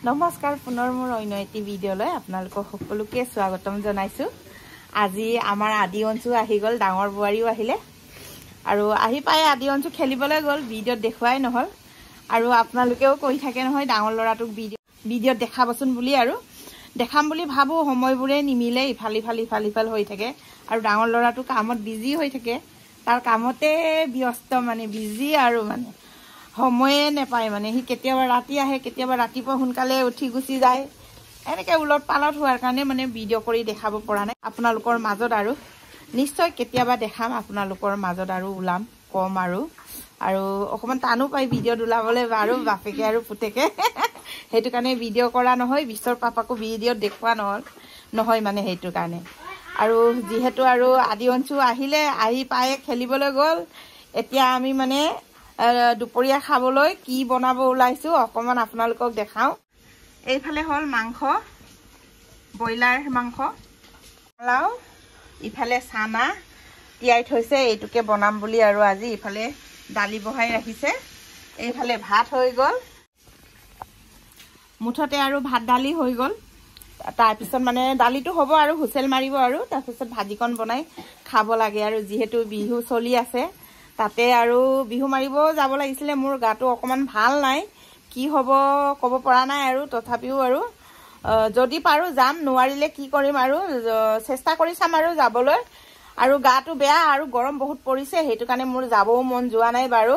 নমস্কাৰ পুনৰ মোৰ অন্য এটি ভিডিঅ'লৈ আপোনালোকক সকলোকে স্বাগতম জনাইছো। আজি আমাৰ আদি অঞ্চু আহি গ'ল, ডাঙৰ বুৱাৰীও আহিলে আৰু আহি পাই আদি অঞ্চু খেলিবলৈ গ'ল। ভিডিঅ'ত দেখুৱাই নহল আৰু আপোনালোকেও কৈ থাকে নহয় ডাঙৰ ল'ৰাটোক ভিডিঅ'ত দেখাবচোন বুলি, আৰু দেখাম বুলি ভাবো, সময়বোৰে নিমিলে, ইফাল হৈ থাকে আৰু ডাঙৰ ল'ৰাটো কামত বিজি হৈ থাকে, তাৰ কামতে ব্যস্ত, মানে বিজি আৰু মানে সময়ে নেপায়। মানে সি কেতিয়াবা ৰাতি আহে, কেতিয়াবা ৰাতিপুৱা সোনকালে উঠি গুচি যায়, এনেকে উলট পালট হোৱাৰ কাৰণে মানে ভিডিঅ' কৰি দেখাব পৰা নাই আপোনালোকৰ মাজত। আৰু নিশ্চয় কেতিয়াবা দেখাম আপোনালোকৰ মাজত আৰু ওলাম কম আৰু অকণমান টানো পাই ভিডিঅ'ত ওলাবলৈ বাৰু বাপেকে আৰু পুতেকে সেইটো কাৰণে ভিডিঅ' কৰা নহয়, বিশ্বৰ পাপাকো ভিডিঅ'ত দেখুওৱা নহয় মানে সেইটো কাৰণে। আৰু যিহেতু আৰু আদি অঞ্চু আহিলে, আহি পায়ে খেলিবলৈ গ'ল, এতিয়া আমি মানে দুপৰীয়া খাবলৈ কি বনাব ওলাইছো অকমান আপোনালোকক দেখাও। এইফালে হ'ল মাংস, ব্ৰইলাৰ মাংস, লাও, ইফালে চানা তিয়াই থৈছে, এইটোকে বনাম বুলি। আৰু আজি ইফালে দালি বহাই ৰাখিছে, এইফালে ভাত হৈ গ'ল, মুঠতে আৰু ভাত দালি হৈ গ'ল। তাৰপিছত মানে দালিটো হ'ব আৰু হুচেল মাৰিব, আৰু তাৰপিছত ভাজিকণ বনাই খাব লাগে। আৰু যিহেতু বিহু চলি আছে, তাতে আৰু বিহু মাৰিব যাব লাগিছিলে। মোৰ গাটো অকণমান ভাল নাই, কি হ'ব ক'ব পৰা নাই, আৰু তথাপিও আৰু যদি পাৰো যাম, নোৱাৰিলে কি কৰিম আৰু চেষ্টা কৰি চাম আৰু যাবলৈ। আৰু গাটো বেয়া আৰু গৰম বহুত পৰিছে, সেইটো কাৰণে মোৰ যাবও মন যোৱা নাই বাৰু।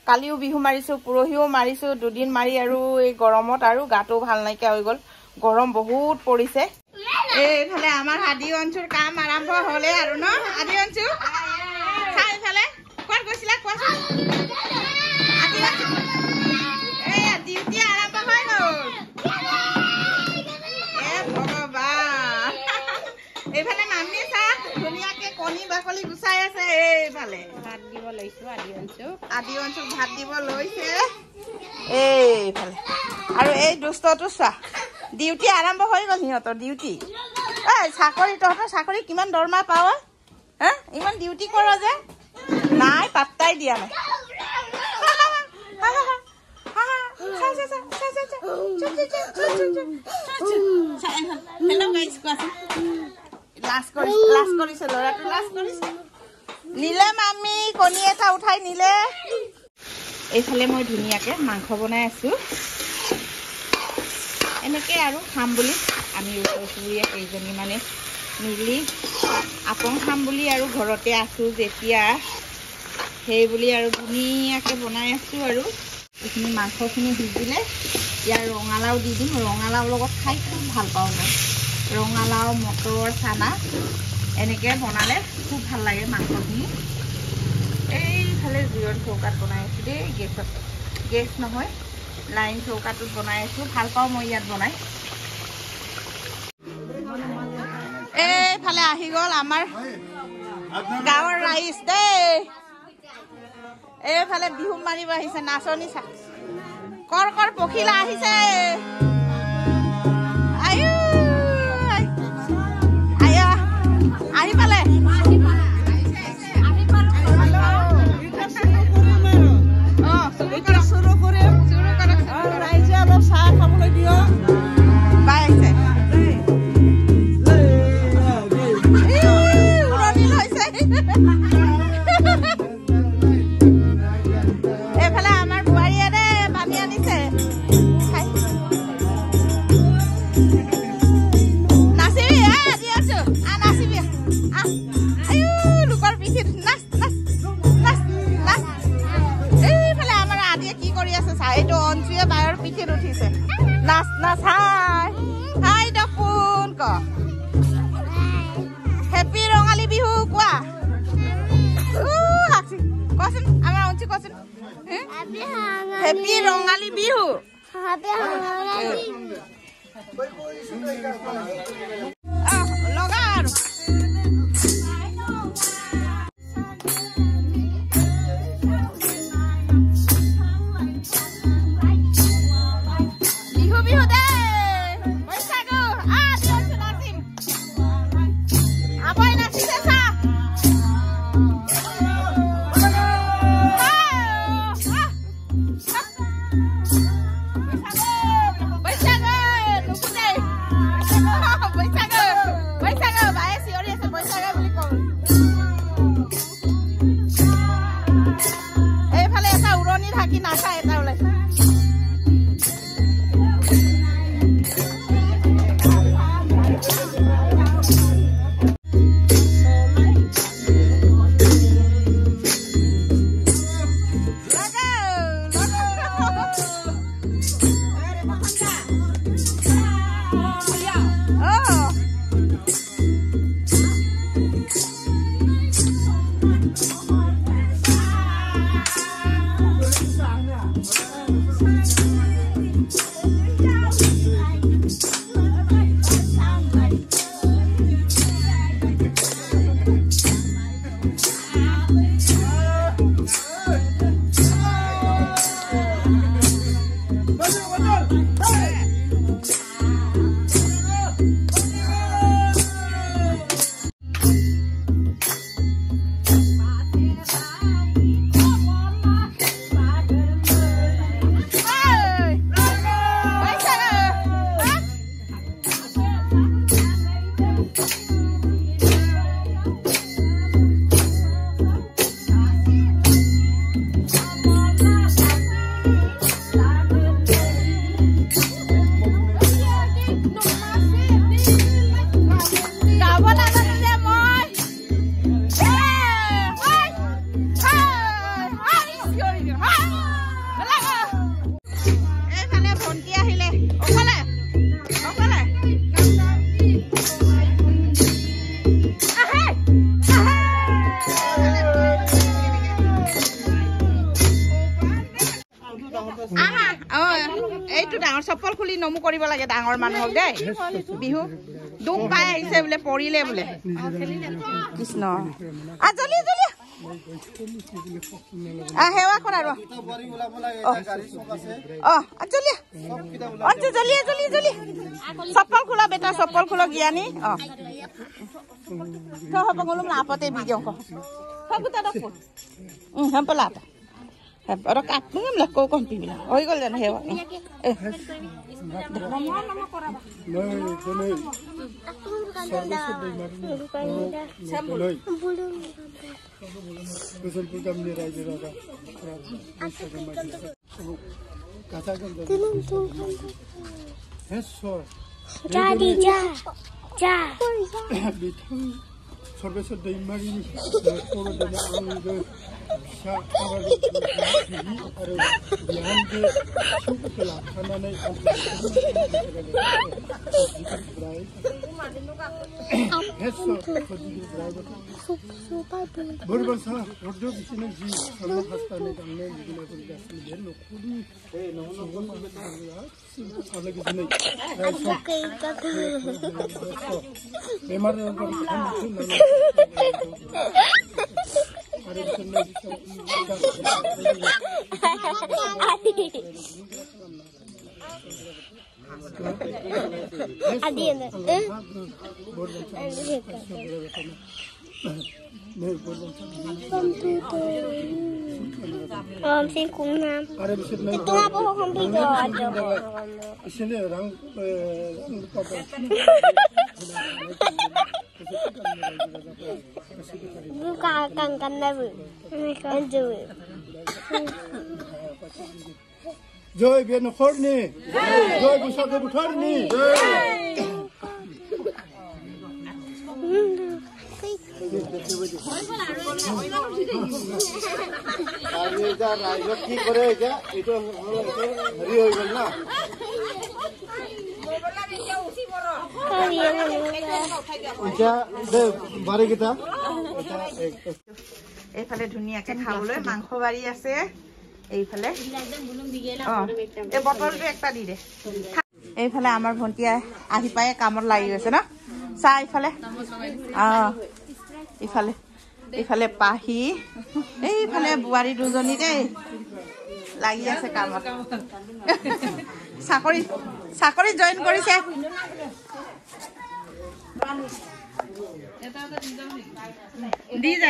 কালিও বিহু মাৰিছো, পৰহিও মাৰিছো, দুদিন মাৰি আৰু এই গৰমত আৰু গাটো ভাল নাইকিয়া হৈ গ'ল, গৰম বহুত পৰিছে। এইফালে আমাৰ আদি অঞ্চুৰ কাম আৰম্ভ হ'লে আৰু ন আদি অঞ্চু এইফালে ক'ত গৈছিলা কোৱাচোন? ডিউটি আৰম্ভ হৈ গ'ল। ভগৱান, এইফালে মামী চা ধুনীয়াকে কণী বাকলি গুচাই আছে। এইফালে ভাত দিব লৈছো, আদি অঞ্চুক ভাত দিব লৈছে। এইফালে আৰু এই দুষ্টটো চোৱা, ডিউটি আৰম্ভ হৈ গ'ল সিহঁতৰ ডিউটি। চাকৰি, তহঁতৰ চাকৰি কিমান দৰমহা পাৱ? ইমান ডিউটি কৰ যে? নাই, পাত্তাই দিয়া নাই। নিলে মামী কণী এটা উঠাই নিলে। এইফালে মই ধুনীয়াকে মাংস বনাই আছো, এনেকে আৰু খাম বুলি আমি ওচৰ চুবুৰীয়া কেইজনী মানে মিলি আপং খাম বুলি আৰু ঘৰতে আছো যেতিয়া, সেই বুলি আৰু ধুনীয়াকে বনাই আছো। আৰু এইখিনি মাংসখিনি সিজিলে ইয়াৰ ৰঙালাও দি দিম, ৰঙালাওৰ লগত খাই খুব ভাল পাওঁ মই। ৰঙালাও, মটৰ, চানা এনেকে বনালে খুব ভাল লাগে মাংসখিনি। এইফালে জুইৰ চৌকাত বনাই আছো দেই, গেছ নহয়, লাইন চৌকাটোত বনাই আছো, ভাল পাওঁ মই ইয়াত বনাই। এইফালে আহি গ'ল আমাৰ গাঁৱৰ ৰাইজ দেই, এইফালে বিহু মাৰিব আহিছে, নাচনী চা, কৰ পখিলা আহিছে। আহি পালে ৰাইজে অলপ চাহ খাবলৈ দিয়, বাই আহিছে। এইফালে আমাৰ বোৱাৰীয়ে দে পানী আনিছে, নাচিবি দি আছো, নাচিবি লোকৰ পিঠিত নাচ নাচ নাচ নাচ। এইফালে আমাৰ আদিয়ে কি কৰি আছে চা, এইটো অঞ্চুৱে বায়ৰ পিঠিত উঠিছে, নাচ নাচ। হাই দপোন ক হেপী ৰঙালী বিহু কোৱা, কচোন আমাৰ অঞ্চু কচোন, হেপী ৰঙালী বিহু। লগা আৰু বিহু বিহু দে বৈশাগু আদি অঞ্চু নাচিম, আবই নাচিছে চা। খুলি নমু কৰিব লাগে ডাঙৰ মানুহক দেই বিহু দুখ পাই আহিছে বোলে পৰিলে বোলে কৃষ্ণ জলি জলি সেৱা কৰা ৰ জলি জলি জলি চপ্পল খোলা বেটা চপ্পল খোলা জ্ঞানী হ'ব গ'লো আপতে video' পেলাটা Orang kakung lah kau kompil lah. Oh ikut jangan hewan. Jadi Sorbesor dari mari ni, orang dari orang itu, saya orang ini ada bihan ke, cukup kelah, karena ni berbangsa, order di sini ji, sama hasta ni kami ni guna berjasa ni, no kudu, ada di sini. Memang orang sih kumam. Itu apa hukum video aja? Sini orang buka kan level. Enjoy. Joy biar nak ni. Joy busak ke bukan ni. Ini dah rakyat ki kore ja, itu hari hoy na. Uja de bari kita. এইফালে ধুনীয়াকে খাবলৈ মাংস বাৰী আছে এইফালে এই বটলটো একটা দি দে এইফালে আমাৰ ভন্টি আহি পায় কামত লাগি গৈছে না চাহ এইফালে এইফালে এইফালে পাহি এইফালে বুৱাৰী দুজনী দেই লাগি আছে কামত চাকৰি জয়েন কৰিছে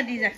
দি যা